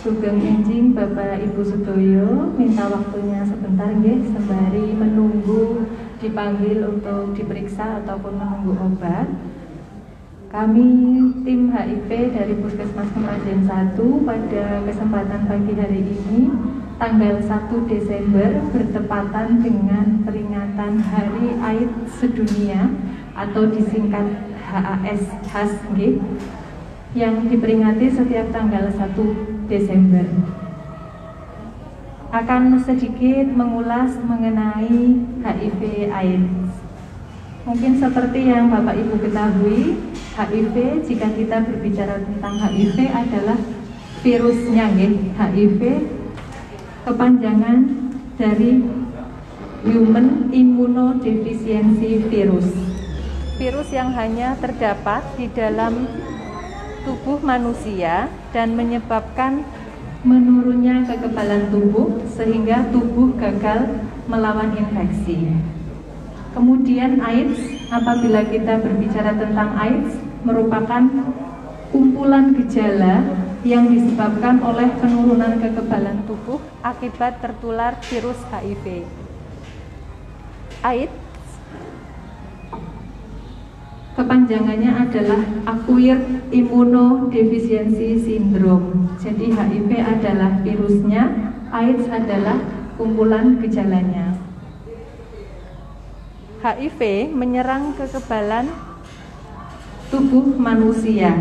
Sugeng enjing Bapak Ibu Sudoyo, minta waktunya sebentar nggih sembari menunggu dipanggil untuk diperiksa ataupun menunggu obat. Kami tim HIV dari Puskesmas Kemerajan 1 pada kesempatan pagi hari ini tanggal 1 Desember bertepatan dengan peringatan Hari AIDS Sedunia atau disingkat HAS yang diperingati setiap tanggal 1 Desember. Akan sedikit mengulas mengenai HIV AIDS. Mungkin seperti yang Bapak Ibu ketahui, HIV jika kita berbicara tentang HIV adalah virusnya HIV kepanjangan dari Human Immunodeficiency Virus. Virus yang hanya terdapat di dalam tubuh manusia dan menyebabkan menurunnya kekebalan tubuh sehingga tubuh gagal melawan infeksi. Kemudian AIDS, apabila kita berbicara tentang AIDS, merupakan kumpulan gejala yang disebabkan oleh penurunan kekebalan tubuh akibat tertular virus HIV. AIDS kepanjangannya adalah Acquired Immunodeficiency Syndrome. Jadi HIV adalah virusnya, AIDS adalah kumpulan gejalanya. HIV menyerang kekebalan tubuh manusia,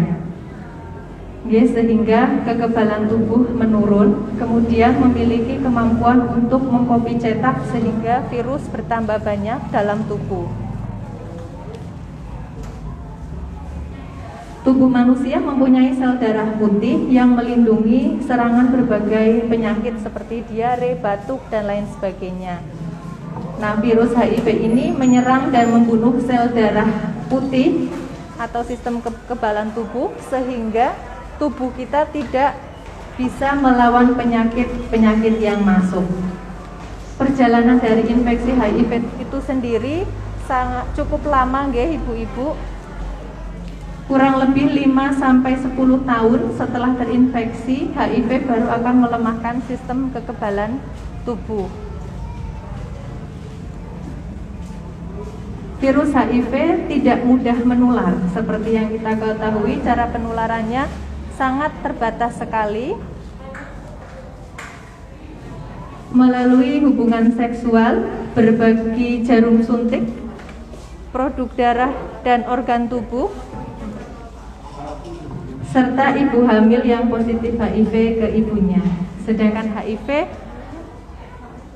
sehingga kekebalan tubuh menurun, kemudian memiliki kemampuan untuk mengkopi cetak sehingga virus bertambah banyak dalam tubuh. Tubuh manusia mempunyai sel darah putih yang melindungi serangan berbagai penyakit seperti diare, batuk, dan lain sebagainya. Nah, virus HIV ini menyerang dan membunuh sel darah putih atau sistem kekebalan tubuh sehingga tubuh kita tidak bisa melawan penyakit-penyakit yang masuk. Perjalanan dari infeksi HIV itu sendiri cukup lama ibu-ibu. Kurang lebih 5-10 tahun setelah terinfeksi, HIV baru akan melemahkan sistem kekebalan tubuh. Virus HIV tidak mudah menular. Seperti yang kita ketahui, cara penularannya sangat terbatas sekali. Melalui hubungan seksual, berbagi jarum suntik, produk darah dan organ tubuh, serta ibu hamil yang positif HIV ke ibunya. Sedangkan HIV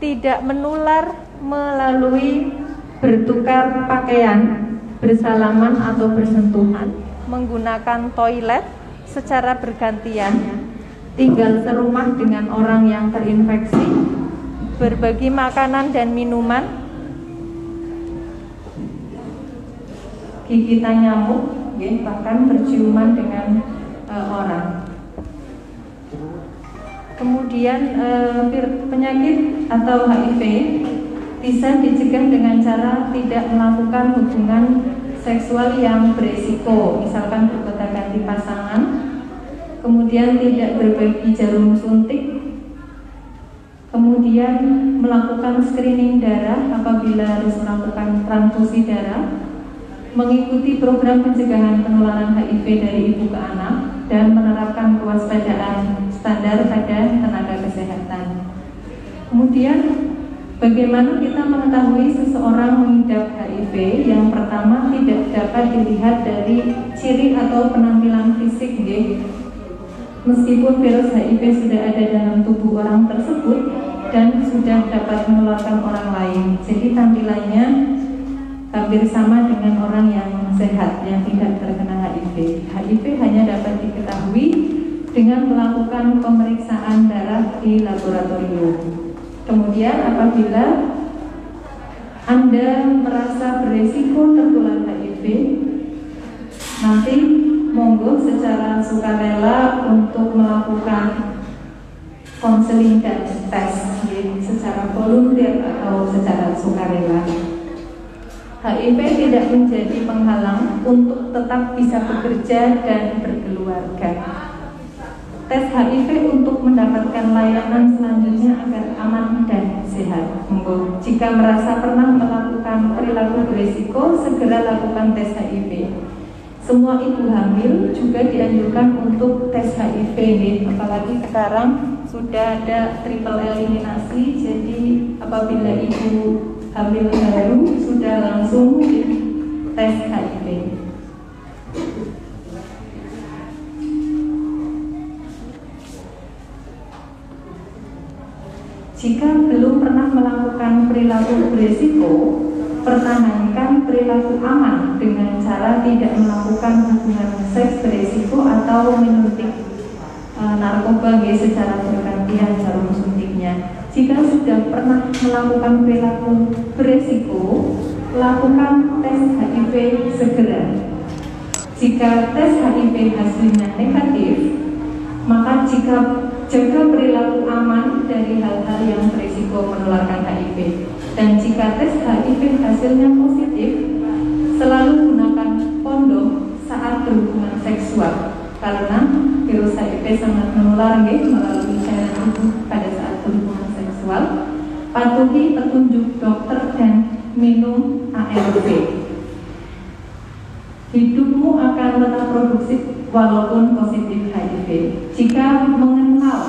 tidak menular melalui bertukar pakaian, bersalaman atau bersentuhan, menggunakan toilet secara bergantian, tinggal serumah dengan orang yang terinfeksi, berbagi makanan dan minuman, gigitan nyamuk, bahkan berciuman dengan orang. Kemudian penyakit atau HIV bisa dicegah dengan cara tidak melakukan hubungan seksual yang beresiko, misalkan bergonta-ganti pasangan, kemudian tidak berbagi jarum suntik, kemudian melakukan screening darah apabila harus melakukan transfusi darah, mengikuti program pencegahan penularan HIV dari ibu ke anak, dan menerapkan kewaspadaan standar pada tenaga kesehatan. Kemudian bagaimana kita mengetahui seseorang mengidap HIV? Yang pertama, tidak dapat dilihat dari ciri atau penampilan fisik, meskipun virus HIV sudah ada dalam tubuh orang tersebut dan sudah dapat menularkan orang lain. Jadi tampilannya hampir sama dengan orang yang sehat, yang tidak terkena HIV. HIV hanya dapat diketahui dengan melakukan pemeriksaan darah di laboratorium. Kemudian apabila Anda merasa beresiko tertular HIV, nanti monggo secara sukarela untuk melakukan konseling dan tes secara volunteer atau secara sukarela. HIV tidak menjadi penghalang untuk tetap bisa bekerja dan berkeluarga. tes HIV untuk mendapatkan layanan selanjutnya agar aman dan sehat. Monggo, jika merasa pernah melakukan perilaku berisiko, segera lakukan tes HIV. Semua ibu hamil juga dianjurkan untuk tes HIV nih, apalagi sekarang sudah ada triple eliminasi, jadi apabila ibu hamil baru sudah langsung tes HIV. Jika belum pernah melakukan perilaku berisiko, pertahankan perilaku aman dengan cara tidak melakukan hubungan seks berisiko atau menyuntik narkoba secara bergantian jarum suntiknya. Jika sudah pernah melakukan perilaku berisiko, lakukan tes HIV segera. Jika tes HIV hasilnya negatif, maka jaga perilaku aman dari hal-hal yang berisiko menularkan HIV. Dan jika tes HIV hasilnya positif, selalu gunakan kondom saat berhubungan seksual, karena virus HIV sangat menular melalui cairan tubuh pada saat berhubungan seksual. Patuhi petunjuk dokter dan minum ARV. Hidupmu akan tetap produktif walaupun positif HIV. Jika mengenal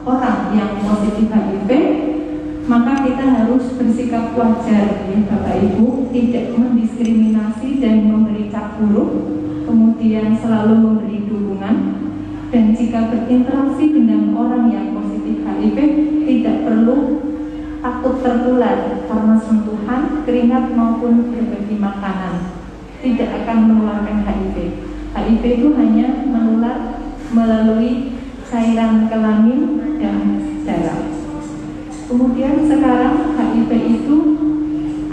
orang yang positif HIV, maka kita harus bersikap wajar ya Bapak Ibu, tidak mendiskriminasi dan memberi cap buruk, kemudian selalu memberi dukungan. Dan jika berinteraksi dengan orang yang positif HIV, tidak perlu takut tertular karena sentuhan, keringat maupun berbagi makanan. Tidak akan menularkan HIV. HIV itu hanya menular melalui cairan kelamin dan darah. Kemudian sekarang HIV itu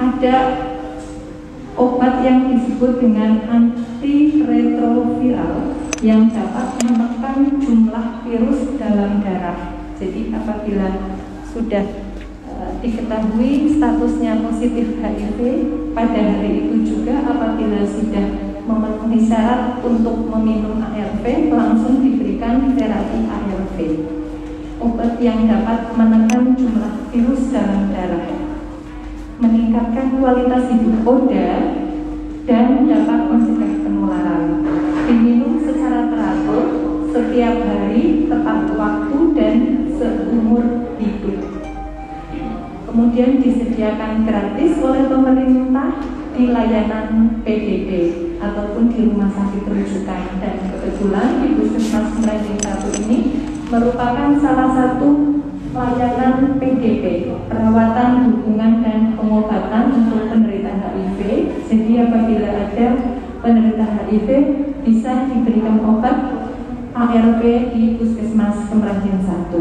ada obat yang disebut dengan antiretroviral yang dapat menekan jumlah virus dalam darah. Jadi apabila sudah diketahui statusnya positif HIV, pada hari itu juga apabila sudah memenuhi syarat untuk meminum ARV, langsung diberikan terapi ARV, obat yang dapat menekan jumlah virus dalam darah, meningkatkan kualitas hidup Oda, dan dapat mencegah penularan. Diminum secara teratur setiap hari, tepat waktu, dan seumur hidup. Kemudian disediakan gratis oleh pemerintah di layanan PDP ataupun di rumah sakit rujukan. Dan kebetulan di Puskesmas Kemeranjang 1 ini merupakan salah satu layanan PDP, perawatan, dukungan, dan pengobatan untuk penderita HIV. Jadi apabila ada penderita HIV bisa diberikan obat ARV di Puskesmas Kemeranjang 1.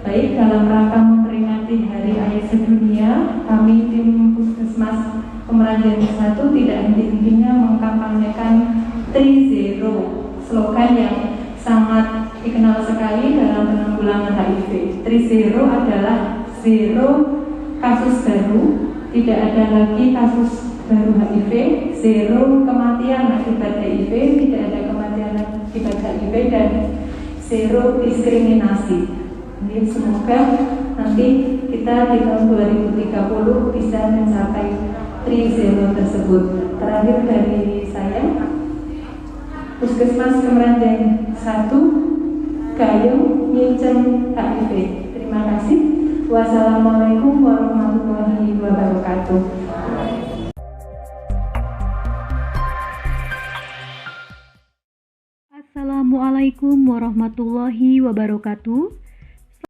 Baik, dalam rangka memperingati Hari Air Sedunia, kami tim Puskesmas Kemeranjang 1 tidak henti-hentinya mengkampanyekan 3-0, slogan yang sangat dikenal sekali dalam penanggulangan HIV. 3-0 adalah 0 kasus baru, tidak ada lagi kasus baru HIV, 0 kematian akibat HIV, tidak ada kematian akibat HIV, dan 0 diskriminasi. Jadi semoga nanti kita di tahun 2030 bisa mencapai 3-0 tersebut. Terakhir dari saya, Puskesmas Kemeranjang 1, Gayung Nyinceng HIV. Terima kasih. Wassalamualaikum warahmatullahi wabarakatuh. Assalamualaikum warahmatullahi wabarakatuh.